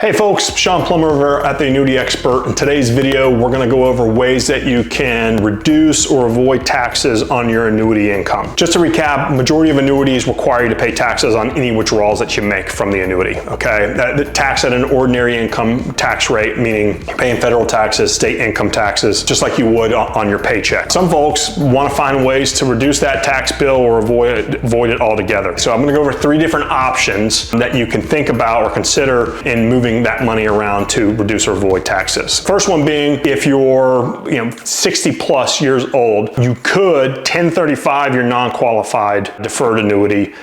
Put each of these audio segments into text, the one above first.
Hey folks, Sean Plummer over at the Annuity Expert. In today's video, we're going to go over ways that you can reduce or avoid taxes on your annuity income. Just to recap, majority of annuities require you to pay taxes on any withdrawals that you make from the annuity, okay? That tax at an ordinary income tax rate, meaning you're paying federal taxes, state income taxes, just like you would on your paycheck. Some folks want to find ways to reduce that tax bill or avoid it altogether. So I'm going to go over 3 different options that you can think about or consider in moving that money around to reduce or avoid taxes. First one being, if you're 60 plus years old, you could 1035 your non-qualified deferred annuity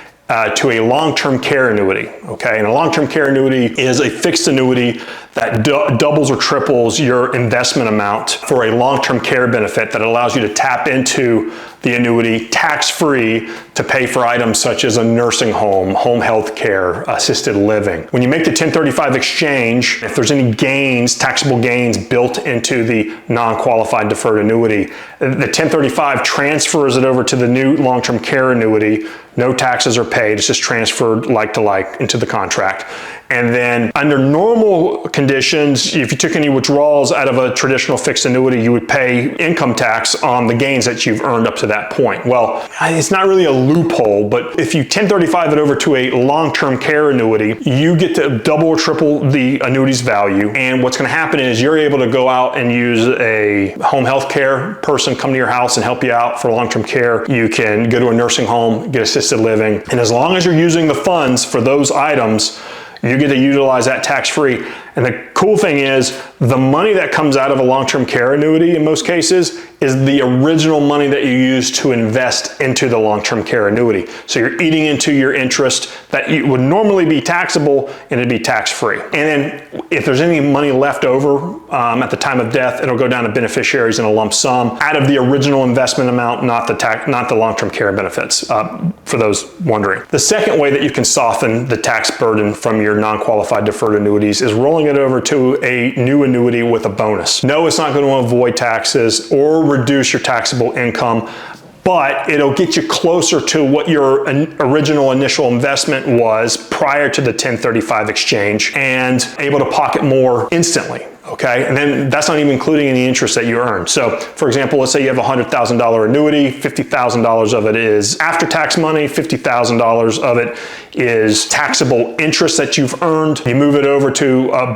to a long-term care annuity, okay? And a long-term care annuity is a fixed annuity that doubles or triples your investment amount for a long-term care benefit that allows you to tap into the annuity tax-free to pay for items such as a nursing home, home health care, assisted living. When you make the 1035 exchange, if there's any gains, taxable gains built into the non-qualified deferred annuity, the 1035 transfers it over to the new long-term care annuity. No taxes are paid, it's just transferred like to like into the contract. And then under normal conditions, if you took any withdrawals out of a traditional fixed annuity, you would pay income tax on the gains that you've earned up to that point. Well, it's not really a loophole, but if you 1035 it over to a long-term care annuity, you get to double or triple the annuity's value. And what's gonna happen is you're able to go out and use a home health care person come to your house and help you out for long-term care. You can go to a nursing home, get assisted living. And as long as you're using the funds for those items, you get to utilize that tax-free. And the cool thing is, the money that comes out of a long-term care annuity in most cases is the original money that you use to invest into the long-term care annuity. So you're eating into your interest that would normally be taxable, and it'd be tax-free. And then if there's any money left over at the time of death, it'll go down to beneficiaries in a lump sum out of the original investment amount, not the long-term care benefits, for those wondering. The second way that you can soften the tax burden from your non-qualified deferred annuities is rolling it over to a new annuity with a bonus. No, it's not going to avoid taxes or reduce your taxable income, but it'll get you closer to what your original initial investment was prior to the 1035 exchange and able to pocket more instantly. Okay, and then that's not even including any interest that you earn. So, for example, let's say you have a $100,000 annuity, $50,000 of it is after-tax money, $50,000 of it is taxable interest that you've earned. You move it over to a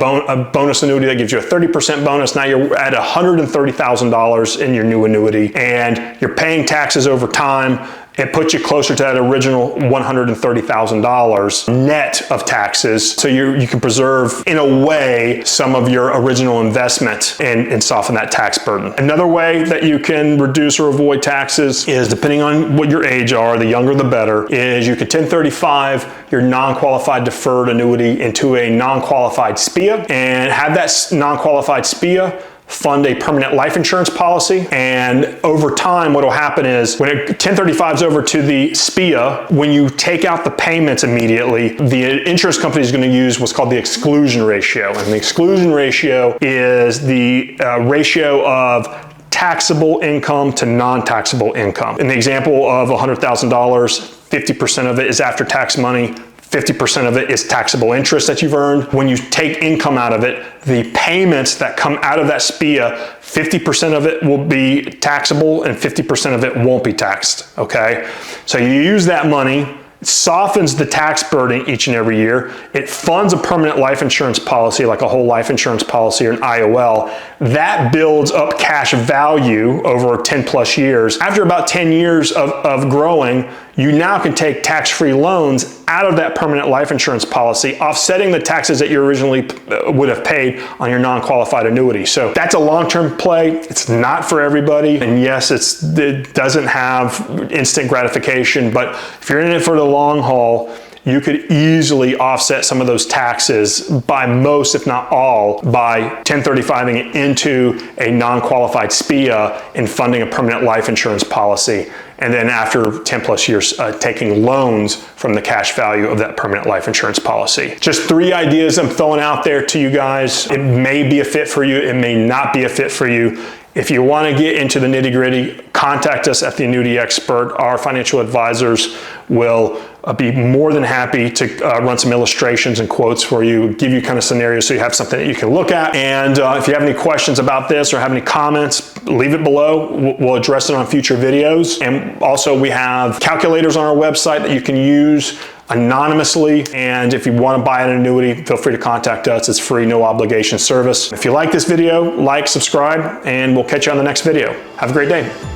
bonus annuity that gives you a 30% bonus. Now you're at $130,000 in your new annuity, and you're paying taxes over time. It puts you closer to that original $130,000 net of taxes, so you can preserve, in a way, some of your original investment and soften that tax burden. Another way that you can reduce or avoid taxes is, depending on what your age are, the younger the better, is you could 1035 your non-qualified deferred annuity into a non-qualified SPIA and have that non-qualified SPIA fund a permanent life insurance policy. And over time, what will happen is when it 1035s over to the SPIA, when you take out the payments immediately, the insurance company is going to use what's called the exclusion ratio. And the exclusion ratio is the ratio of taxable income to non-taxable income. In the example of $100,000, 50% of it is after-tax money, 50% of it is taxable interest that you've earned. When you take income out of it, the payments that come out of that SPIA, 50% of it will be taxable and 50% of it won't be taxed, okay? So you use that money, it softens the tax burden each and every year. It funds a permanent life insurance policy, like a whole life insurance policy or an IOL. That builds up cash value over 10 plus years. After about 10 years of growing, you now can take tax-free loans out of that permanent life insurance policy, offsetting the taxes that you originally would have paid on your non-qualified annuity. So that's a long-term play. It's not for everybody. And yes, it doesn't have instant gratification, but if you're in it for the long haul, you could easily offset some of those taxes by most, if not all, by 1035ing it into a non-qualified SPIA and funding a permanent life insurance policy. And then after 10 plus years, taking loans from the cash value of that permanent life insurance policy. Just 3 ideas I'm throwing out there to you guys. It may be a fit for you. It may not be a fit for you. If you want to get into the nitty-gritty, contact us at the Annuity Expert. Our financial advisors will I'll be more than happy to run some illustrations and quotes for you, give you kind of scenarios so you have something that you can look at. And if you have any questions about this or have any comments, leave it below. We'll address it on future videos. And also we have calculators on our website that you can use anonymously, and if you want to buy an annuity, feel free to contact us. It's free, no obligation service. If you like this video, like, subscribe, and we'll catch you on the next video. Have a great day.